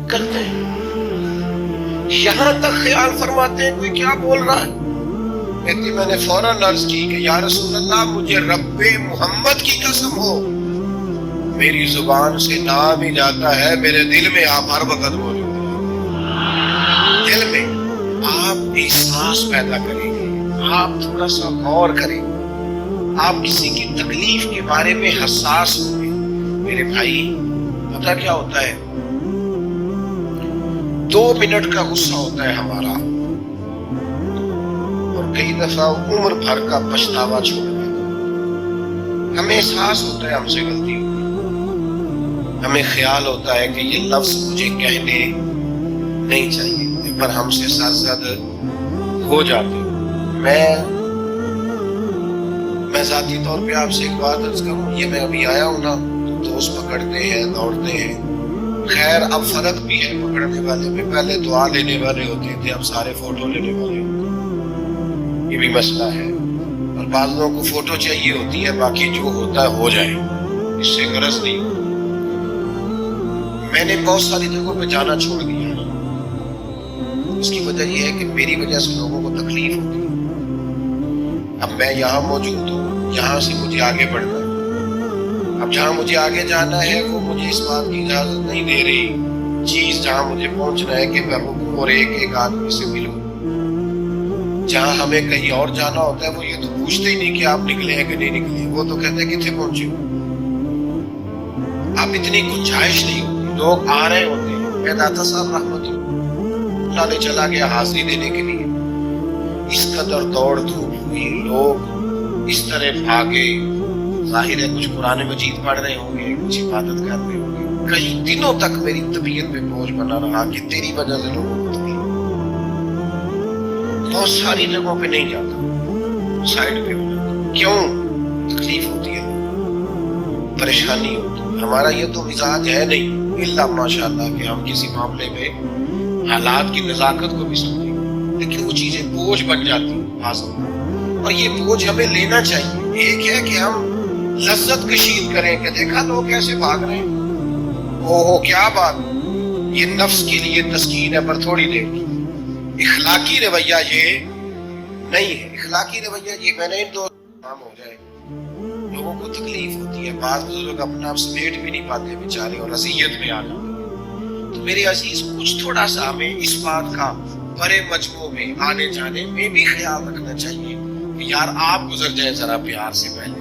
کرتے ہیں، یہاں تک خیال فرماتے ہیں کوئی کیا بول رہا ہے، کہتی میں نے فوراً عرض کی کہ یا رسول اللہ مجھے رب محمد کی قسم ہو، میری زبان سے نام ہی جاتا ہے، میرے دل میں آپ ہر وقت موجود ہیں، دل میں آپ احساس پیدا کریں گے، آپ تھوڑا سا غور کریں، آپ کسی کی تکلیف کے بارے میں حساس ہوں گے۔ میرے بھائی پتہ کیا ہوتا ہے، 2 منٹ کا غصہ ہوتا ہے ہمارا، اور کئی دفعہ عمر بھر کا پچھتاوا چھوڑ دیتا ہے۔ ہمیں احساس ہوتا ہے ہم سے غلطی ہوئی، ہمیں خیال ہوتا ہے کہ یہ لفظ مجھے کہنے نہیں چاہیے، پر ہم سے سرزد ہو جاتے ہیں۔ میں ذاتی طور پہ آپ سے ایک بات عرض کروں، یہ میں ابھی آیا ہوں نا تو دوست پکڑتے ہیں، دوڑتے ہیں، خیر اب فرق بھی ہے، پکڑنے والے میں پہلے دعا لینے والے ہوتے تھے، اب سارے فوٹو لینے والے ہوتے ہیں، یہ بھی مسئلہ ہے، اور بعض لوگوں کو فوٹو چاہیے ہوتی ہے، باقی جو ہوتا ہے ہو جائے، اس سے غرض نہیں۔ میں نے بہت ساری جگہوں پہ جانا چھوڑ دیا، اس کی وجہ یہ ہے کہ میری وجہ سے لوگوں کو تکلیف ہوتی ہے۔ اب میں یہاں موجود ہوں، یہاں سے مجھے آگے بڑھنا ہے، اب جہاں مجھے آگے جانا ہے وہ مجھے اس بات کی اجازت نہیں دے رہی، چیز جہاں مجھے پہنچنا ہے کہ میں رکوں اور ایک آدمی سے ملوں۔ جہاں ہمیں کہیں اور جانا ہوتا ہے وہ یہ تو پوچھتے ہی نہیں کہ آپ نکلے ہیں کہ نہیں نکلے، وہ تو کہتے ہیں کتنے پہنچے ہو۔ اب اتنی گنجائش نہیں ہوتی، لوگ آ رہے ہوتے ہیں، میں داتا صاحب رحمت اللہ نے چلا گیا حاضری دینے کے لیے، اس قدر دوڑ دھوپ ہوئی، لوگ اس طرح بھاگے، ظاہر ہے کچھ قرآن مجید پڑھ رہے ہوں گے، کچھ عبادت کر رہے ہوں گے، کئی دنوں تک میری طبیعت پہ بوجھ بنا رہا کہ تیری وجہ سے لوگوں کو تکلیف۔ بہت ساری جگہوں پہ نہیں جاتا، سائڈ پہ ہو جاتا، کیوں؟ تکلیف ہوتی ہے، پریشانی ہوتی ہے۔ ہمارا یہ تو مزاج ہے نہیں الا ماشاءاللہ کہ ہم کسی معاملے میں حالات کی نزاکت کو بھی سمجھیں، لیکن وہ چیزیں بوجھ بن جاتی ہیں، اور یہ بوجھ ہمیں لینا چاہیے۔ ایک ہے کہ ہم لذت کشید کریں کہ دیکھا لوگ کیسے بھاگ رہے ہیں، اوہو کیا بات، یہ نفس کے لیے تسکین ہے پر تھوڑی دیر کی۔ اخلاقی رویہ یہ نہیں ہے، اخلاقی رویہ یہ میں نے ان دو کام ہو جائے، لوگوں کو تکلیف ہوتی ہے، بعض بزرگ اپنا آپ سمیٹ بھی نہیں پاتے بیچارے اور اذیت میں آ جاتے ہیں۔ تو میرے عزیز کچھ تھوڑا سا ہمیں اس بات کا بڑے مجموع میں آنے جانے میں بھی خیال رکھنا چاہیے کہ یار آپ گزر جائیں ذرا پیار سے پہلے،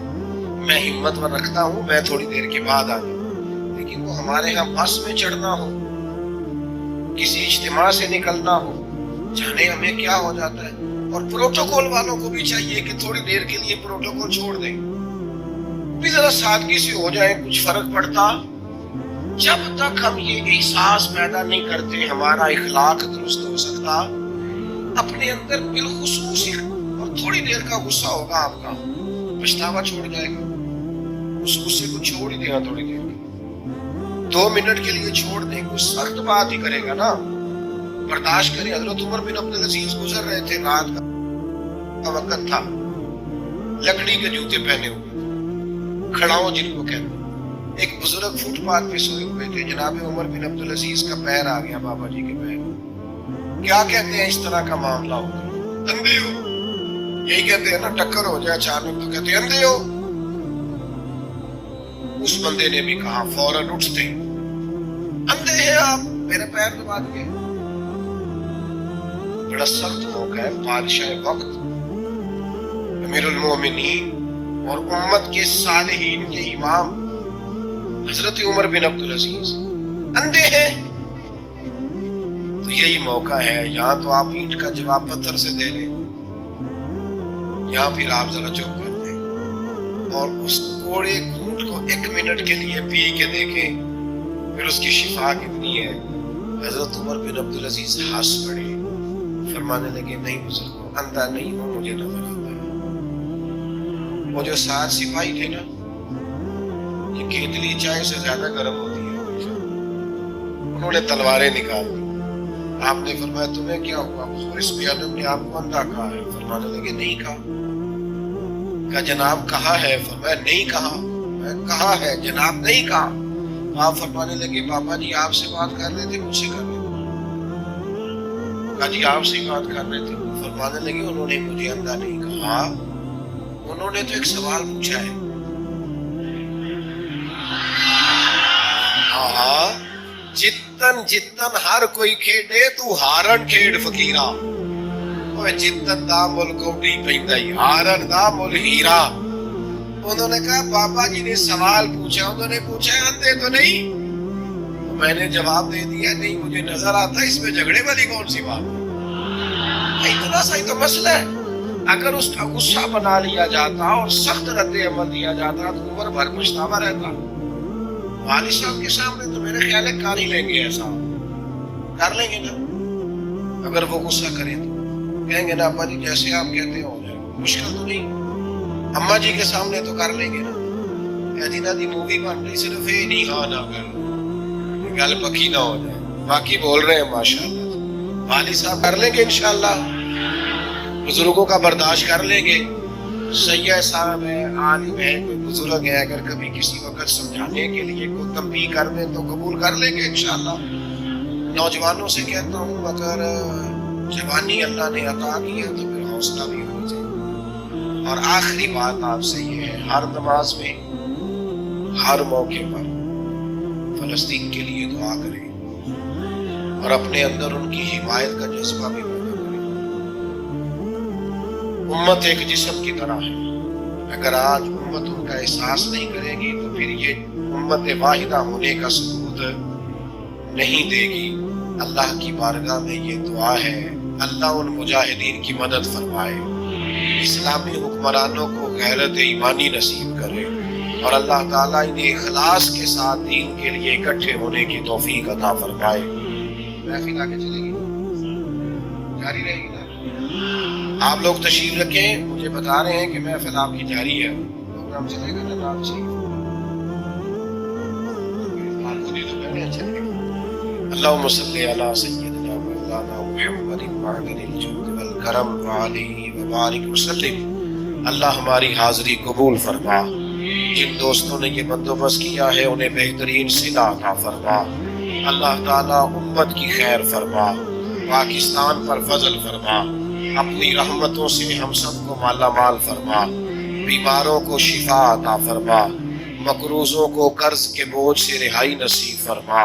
میں ہمت ور رکھتا ہوں، میں تھوڑی دیر کے بعد آ جاؤں، لیکن وہ ہمارے ہاں بس میں چڑھنا ہو، کسی اجتماع سے نکلنا ہو، جانے ہمیں کیا ہو جاتا ہے۔ اور پروٹوکول والوں کو بھی چاہیے کہ تھوڑی دیر کے لیے پروٹوکول چھوڑ دیں، بھی ذرا سادگی سے ہو جائے، کچھ فرق پڑتا۔ جب تک ہم یہ احساس پیدا نہیں کرتے ہمارا اخلاق درست ہو سکتا، اپنے اندر بالخصوص اور تھوڑی دیر کا غصہ ہوگا آپ کا، پچھتاوا چھوڑ جائے گا، اس غصے کو چھوڑ ہی دینا تھوڑی دیر کے، 2 منٹ کے لیے چھوڑ دیں، کوئی سخت بات ہی کرے گا نا، برداشت کریں۔ حضرت عمر بن عبدالعزیز گزر رہے تھے، رات کا وقت تھا، لکڑی کے جوتے پہنے ہوئے، کھڑاؤں جن کو کہتے ہیں، ایک بزرگ فٹ پاتھ پہ سوئے ہوئے تھے، جناب عمر بن عبدالعزیز کا پیر آ گیا بابا جی کے پیر۔ کیا کہتے ہیں اس طرح کا معاملہ ہوتا ہے؟ اندھے ہو، یہی کہتے ہیں نا، ٹکر ہو جائے اچانک تو کہتے ہیں اندھے ہو۔ اس بندے نے بھی کہا فوراً اٹھتے، اندھے ہیں آپ، میرے پیر دبا دیے۔ بڑا سخت موقع ہے، بادشاہ وقت امیر المومنین اور امت کے صالحین کے امام حضرت عمر بن عبدالعزیز اندھے ہیں، تو یہی موقع ہے، یہاں تو آپ اینٹ کا جواب پتھر سے دے لیں، یہاں پھر آپ ذرا چپ کر دیں اور اس کوڑے گھونٹ کو 1 منٹ کے لیے پی کے دیکھیں، پھر اس کی شفا کتنی ہے۔ حضرت عمر بن عبدالعزیز ہنس پڑے، فرمانے لگے نہیں بزرگوں، اندھا نہیں ہوں، مجھے نظر آتا ہے۔ وہ جو 7 سپاہی تھے نا، یہ کیتلی چائے سے زیادہ گرم ہوتی ہے، انہوں نے تلواریں نکال دی۔ آپ نے فرمایا تمہیں کیا ہوا؟ حضور اس بیادب نے آپ کو اندھا کہا ہے۔ فرمانے لگے نہیں کہا۔ کہا جناب کہا ہے؟ فرمایا نہیں کہا۔ میں کہا ہے جناب نہیں کہا۔ آپ فرمانے لگے پاپا جی آپ سے بات کر رہے تھے مجھ سے کر رہے تھے؟ کہا جی آپ سے بات کر رہے تھے. فرمانے لگے انہوں نے مجھے اندھا نہیں کہا, انہوں نے تو ایک سوال پوچھا ہے. ہاں جتن جتن ہر کوئی کھیڈے تو ہارن کھیڈ فقیرا, جتن دا مل کوٹی پیندا ہی ہارن دا مل ہیرا. انہوں نے کہا پاپا جی نے سوال پوچھا, انہوں نے پوچھا اندھے تو نہیں؟ میں نے جواب دے دیا نہیں مجھے نظر آتا, اس میں جھگڑے والی کون سی بات ہے؟ اتنا سا ہی تو مسئلہ ہے. اگر اس کا غصہ بنا لیا جاتا اور سخت رد عمل دیا جاتا تو عمر بھر پچھتاوا رہتا. والد صاحب کے سامنے تو میرے خیال ہے کر ہی لیں گے, ایسا کر لیں گے نا. اگر وہ غصہ کریں تو کہیں گے نا ابا جی جیسے آپ کہتے ہو جائے, مشکل تو نہیں. اماں جی کے سامنے تو کر لیں گے نا. ایدینہ دی مووی بن رہی صرف یہ نہیں ہاں نہ کر گل پکی نہ ہو جائے, باقی بول رہے ہیں ماشاءاللہ. والد صاحب کر لیں گے انشاءاللہ, بزرگوں کا برداشت کر لیں گے. سید صاحب ہے, عالم ہے, کوئی بزرگ ہے, اگر کبھی کسی وقت سمجھانے کے لیے کوئی تنبیہ کر دیں تو قبول کر لیں گے انشاءاللہ. نوجوانوں سے کہتا ہوں اگر جوانی اللہ نے عطا کی ہے تو پھر حوصلہ بھی ہو جائے. اور آخری بات آپ سے یہ ہے, ہر نماز میں ہر موقع پر فلسطین کے لیے دعا کریں اور اپنے اندر ان کی حمایت کا جذبہ بھی پیدا کریں. امت ایک جسم کی طرح ہے, اگر آج امت ان کا احساس نہیں کرے گی تو پھر یہ امت واحدہ ہونے کا ثبوت نہیں دے گی. اللہ کی بارگاہ میں یہ دعا ہے اللہ ان مجاہدین کی مدد فرمائے, اسلامی حکمرانوں کو غیرت ایمانی نصیب کرے اور اللہ تعالیٰ انہیں اخلاص کے ساتھ دین کے لیے اکٹھے ہونے کی توفیق عطا فرمائے. محفل آگے چلے گی, جاری رہے گی نا. آپ لوگ تشریف رکھیں, مجھے بتا رہے ہیں کہ محفل آپ کی جاری ہے, پروگرام چلے گا نا آپ سے. آپ کو دے دو پہلے اچھا لگے گا. اللہم صلی علی سیدنا مولانا محمد معدن الجود والکرم وعلیہ وبارک وسلم. اللہ ہماری حاضری قبول فرما. جن دوستوں نے یہ بندوبست کیا ہے انہیں بہترین صلہ عطا فرما. اللہ تعالیٰ امت کی خیر فرما, پاکستان پر فضل فرما, اپنی رحمتوں سے ہم سب کو مالا مال فرما, بیماروں کو شفا عطا فرما, مقروضوں کو قرض کے بوجھ سے رہائی نصیب فرما.